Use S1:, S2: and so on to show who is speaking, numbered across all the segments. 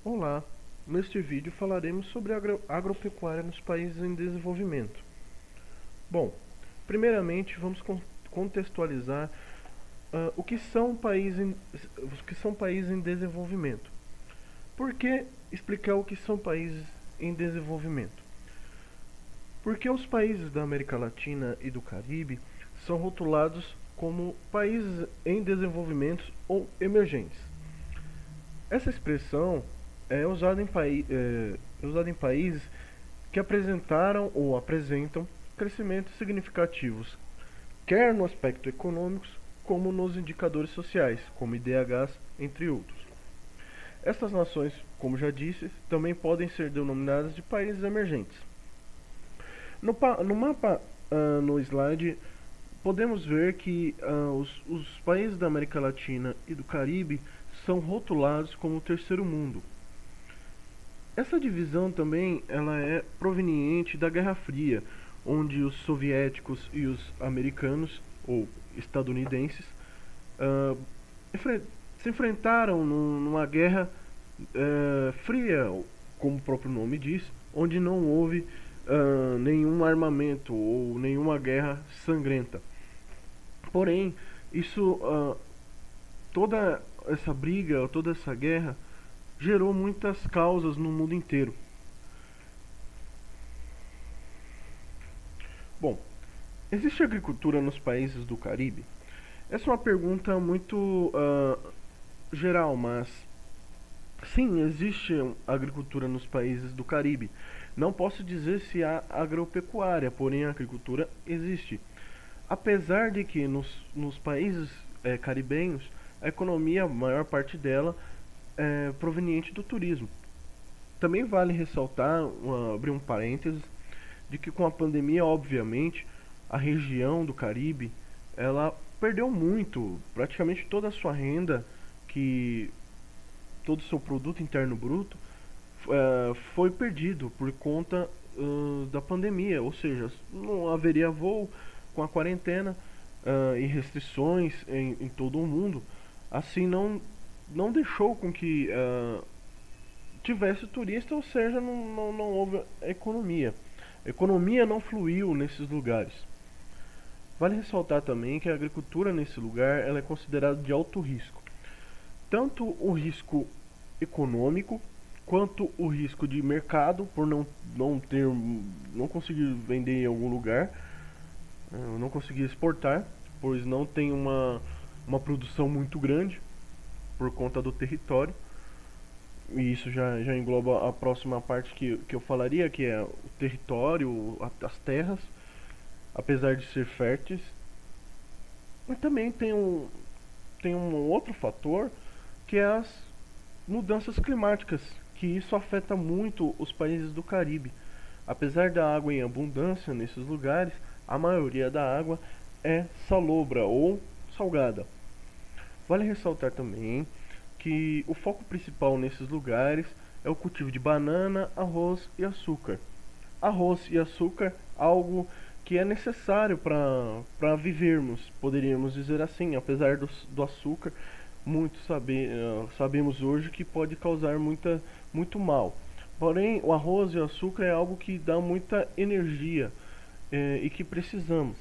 S1: Olá, neste vídeo falaremos sobre agropecuária nos países em desenvolvimento. Bom, primeiramente vamos contextualizar o que são países em desenvolvimento. Por que explicar o que são países em desenvolvimento? Porque os países da América Latina e do Caribe são rotulados como países em desenvolvimento ou emergentes. Essa expressão é usada em países que apresentaram ou apresentam crescimentos significativos, quer no aspecto econômico, como nos indicadores sociais, como IDHs, entre outros. Estas nações, como já disse, também podem ser denominadas de países emergentes. No mapa, no slide, podemos ver que os países da América Latina e do Caribe são rotulados como o terceiro mundo. Essa divisão também ela é proveniente da Guerra Fria, onde os soviéticos e os americanos, ou estadunidenses, uh, se enfrentaram numa guerra fria, como o próprio nome diz, onde não houve nenhum armamento ou nenhuma guerra sangrenta. Porém, toda essa briga, toda essa guerra, gerou muitas causas no mundo inteiro. Bom, existe agricultura nos países do Caribe? Essa é uma pergunta muito geral, mas sim, existe agricultura nos países do Caribe. Não posso dizer se há agropecuária, porém a agricultura existe. Apesar de que nos países caribenhos, a economia, a maior parte dela, é proveniente do turismo. Também vale ressaltar, abrir um parênteses, de que com a pandemia, obviamente, a região do Caribe, ela perdeu muito, praticamente toda a sua renda, todo o seu produto interno bruto, foi perdido por conta da pandemia, ou seja, não haveria voo com a quarentena e restrições em todo o mundo, assim não deixou com que tivesse turista, ou seja, não houve economia. A economia não fluiu nesses lugares. Vale ressaltar também que a agricultura nesse lugar ela é considerada de alto risco. Tanto o risco econômico quanto o risco de mercado por não conseguir vender em algum lugar, não conseguir exportar, pois não tem uma produção muito grande por conta do território. E isso já engloba a próxima parte que eu falaria, que é o território, as terras, apesar de ser férteis. Mas também tem um outro fator, que é as mudanças climáticas, que isso afeta muito os países do Caribe. Apesar da água em abundância nesses lugares, a maioria da água é salobra ou salgada. Vale ressaltar também que o foco principal nesses lugares é o cultivo de banana, arroz e açúcar. Arroz e açúcar, algo que é necessário para vivermos, poderíamos dizer assim, apesar do açúcar, sabemos hoje que pode causar muito mal. Porém, o arroz e o açúcar é algo que dá muita energia e que precisamos.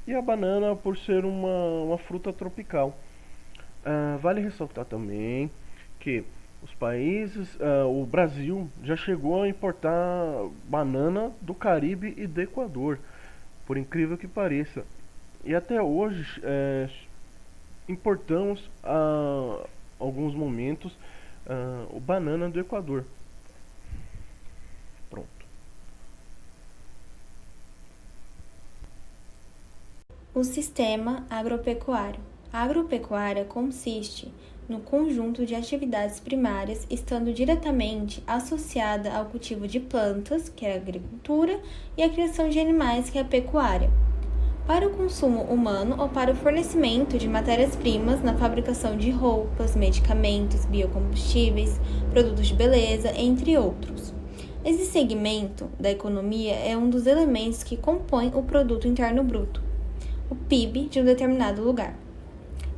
S1: E a banana por ser uma fruta tropical. Vale ressaltar também que o Brasil já chegou a importar banana do Caribe e do Equador, por incrível que pareça. E até hoje importamos alguns momentos o banana do Equador. Pronto.
S2: O sistema agropecuário. A agropecuária consiste no conjunto de atividades primárias estando diretamente associada ao cultivo de plantas, que é a agricultura, e a criação de animais, que é a pecuária, para o consumo humano ou para o fornecimento de matérias-primas na fabricação de roupas, medicamentos, biocombustíveis, produtos de beleza, entre outros. Esse segmento da economia é um dos elementos que compõem o produto interno bruto, o PIB de um determinado lugar.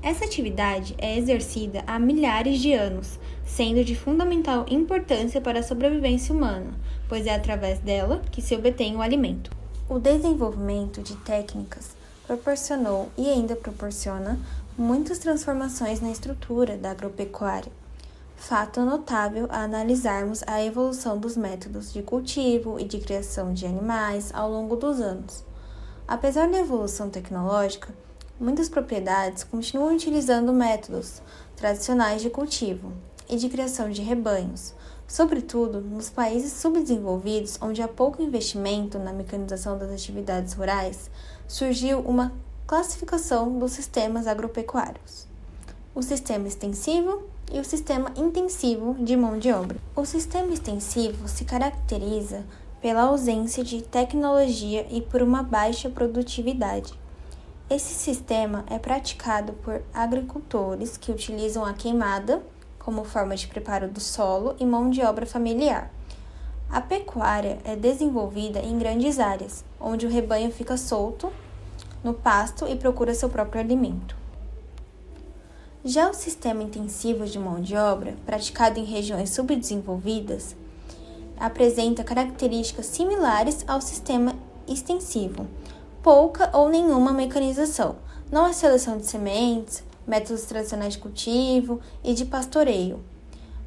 S2: Essa atividade é exercida há milhares de anos, sendo de fundamental importância para a sobrevivência humana, pois é através dela que se obtém o alimento. O desenvolvimento de técnicas proporcionou e ainda proporciona muitas transformações na estrutura da agropecuária. Fato notável a analisarmos a evolução dos métodos de cultivo e de criação de animais ao longo dos anos. Apesar da evolução tecnológica, muitas propriedades continuam utilizando métodos tradicionais de cultivo e de criação de rebanhos, sobretudo nos países subdesenvolvidos onde há pouco investimento na mecanização das atividades rurais, surgiu uma classificação dos sistemas agropecuários: o sistema extensivo e o sistema intensivo de mão de obra. O sistema extensivo se caracteriza pela ausência de tecnologia e por uma baixa produtividade. Esse sistema é praticado por agricultores que utilizam a queimada como forma de preparo do solo e mão de obra familiar. A pecuária é desenvolvida em grandes áreas, onde o rebanho fica solto no pasto e procura seu próprio alimento. Já o sistema intensivo de mão de obra, praticado em regiões subdesenvolvidas, apresenta características similares ao sistema extensivo: pouca ou nenhuma mecanização, não há seleção de sementes, métodos tradicionais de cultivo e de pastoreio.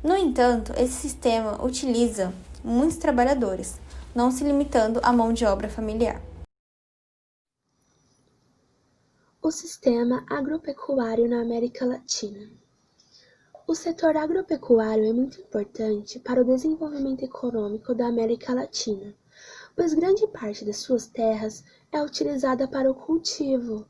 S2: No entanto, esse sistema utiliza muitos trabalhadores, não se limitando à mão de obra familiar.
S3: O sistema agropecuário na América Latina. O setor agropecuário é muito importante para o desenvolvimento econômico da América Latina, pois grande parte das suas terras é utilizada para o cultivo.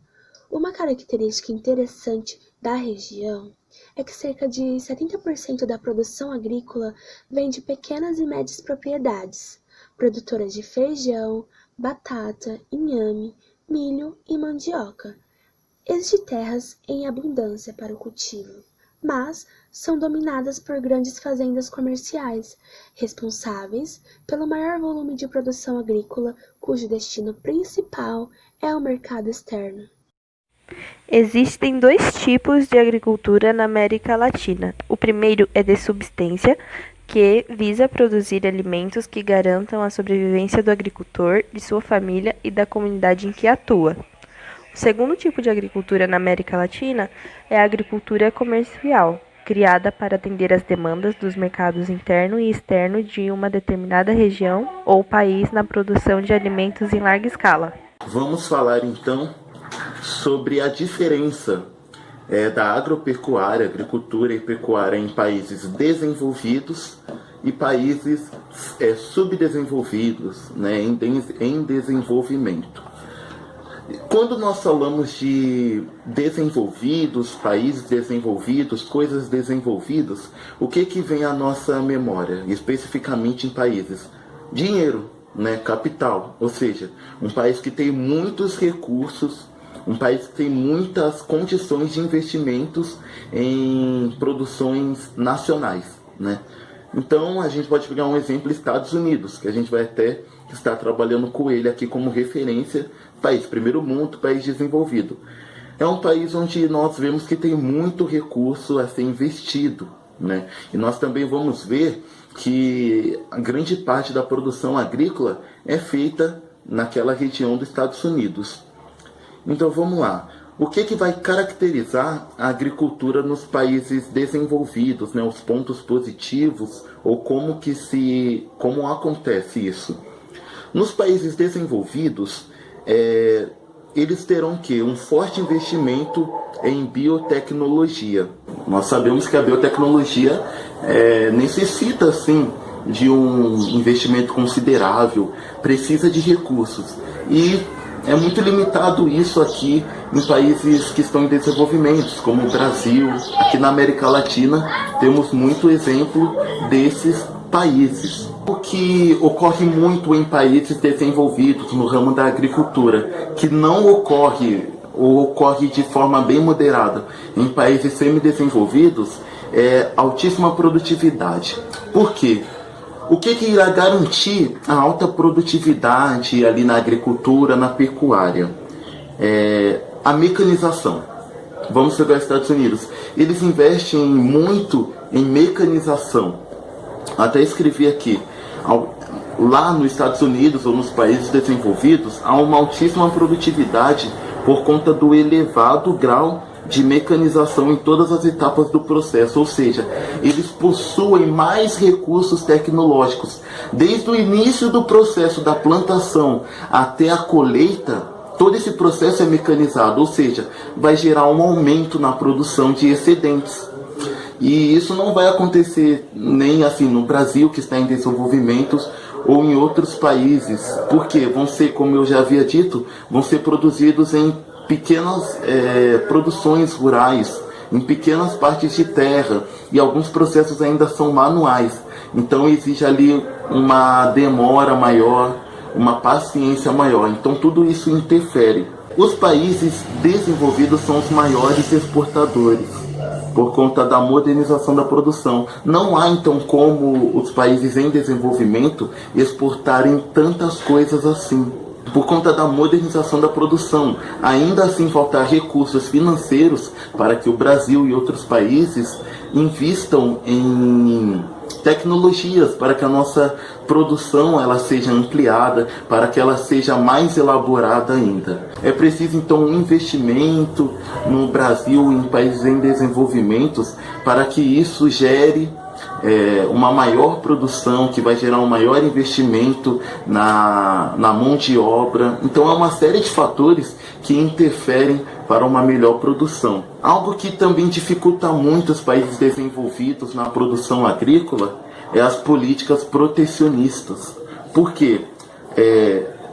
S3: Uma característica interessante da região é que cerca de 70% da produção agrícola vem de pequenas e médias propriedades, produtoras de feijão, batata, inhame, milho e mandioca. Existem terras em abundância para o cultivo, mas são dominadas por grandes fazendas comerciais, responsáveis pelo maior volume de produção agrícola, cujo destino principal é o mercado externo.
S4: Existem dois tipos de agricultura na América Latina. O primeiro é de subsistência, que visa produzir alimentos que garantam a sobrevivência do agricultor, de sua família e da comunidade em que atua. O segundo tipo de agricultura na América Latina é a agricultura comercial, criada para atender às demandas dos mercados interno e externo de uma determinada região ou país na produção de alimentos em larga escala.
S5: Vamos falar então sobre a diferença da agropecuária, agricultura e pecuária em países desenvolvidos e países subdesenvolvidos, né, em desenvolvimento. Quando nós falamos de desenvolvidos, países desenvolvidos, coisas desenvolvidas, o que vem à nossa memória, especificamente em países? Dinheiro, né? Capital, ou seja, um país que tem muitos recursos, um país que tem muitas condições de investimentos em produções nacionais, né? Então, a gente pode pegar um exemplo, Estados Unidos, que a gente vai até estar trabalhando com ele aqui como referência, país primeiro mundo, país desenvolvido. É um país onde nós vemos que tem muito recurso a ser investido, né? E nós também vamos ver que a grande parte da produção agrícola é feita naquela região dos Estados Unidos. Então vamos lá. O que vai caracterizar a agricultura nos países desenvolvidos, né? Os pontos positivos ou como acontece isso? Nos países desenvolvidos, eles terão um forte investimento em biotecnologia. Nós sabemos que a biotecnologia necessita, sim, de um investimento considerável, precisa de recursos. E é muito limitado isso aqui em países que estão em desenvolvimento, como o Brasil. Aqui na América Latina temos muito exemplo desses países. O que ocorre muito em países desenvolvidos no ramo da agricultura, que não ocorre ou ocorre de forma bem moderada em países semidesenvolvidos, é altíssima produtividade. Por quê? O que irá garantir a alta produtividade ali na agricultura, na pecuária? A mecanização. Vamos pegar os Estados Unidos. Eles investem muito em mecanização. Até escrevi aqui, lá nos Estados Unidos ou nos países desenvolvidos, há uma altíssima produtividade por conta do elevado grau de mecanização em todas as etapas do processo, ou seja, eles possuem mais recursos tecnológicos. Desde o início do processo da plantação até a colheita, todo esse processo é mecanizado, ou seja, vai gerar um aumento na produção de excedentes. E isso não vai acontecer nem assim no Brasil, que está em desenvolvimento, ou em outros países, porque vão ser, como eu já havia dito, vão ser produzidos em pequenas produções rurais, em pequenas partes de terra, e alguns processos ainda são manuais. Então exige ali uma demora maior, uma paciência maior. Então tudo isso interfere. Os países desenvolvidos são os maiores exportadores, por conta da modernização da produção. Não há então como os países em desenvolvimento exportarem tantas coisas assim, por conta da modernização da produção. Ainda assim faltar recursos financeiros para que o Brasil e outros países invistam em tecnologias para que a nossa produção ela seja ampliada, para que ela seja mais elaborada ainda. É preciso então um investimento no Brasil, em países em desenvolvimento, para que isso gere uma maior produção, que vai gerar um maior investimento na mão de obra. Então é uma série de fatores que interferem para uma melhor produção. Algo que também dificulta muito os países desenvolvidos na produção agrícola é as políticas protecionistas. Por quê?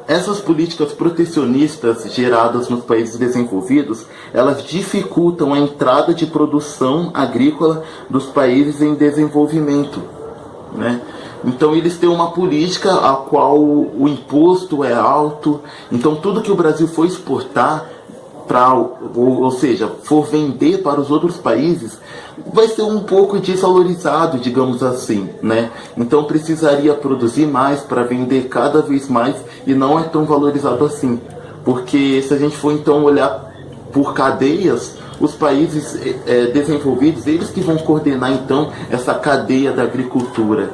S5: Essas políticas protecionistas geradas nos países desenvolvidos, elas dificultam a entrada de produção agrícola dos países em desenvolvimento, né? Então eles têm uma política a qual o imposto é alto. Então tudo que o Brasil for exportar, ou seja, for vender para os outros países, vai ser um pouco desvalorizado, digamos assim, né? Então precisaria produzir mais para vender cada vez mais, e não é tão valorizado assim, porque se a gente for então olhar por cadeias, os países desenvolvidos, eles que vão coordenar então essa cadeia da agricultura.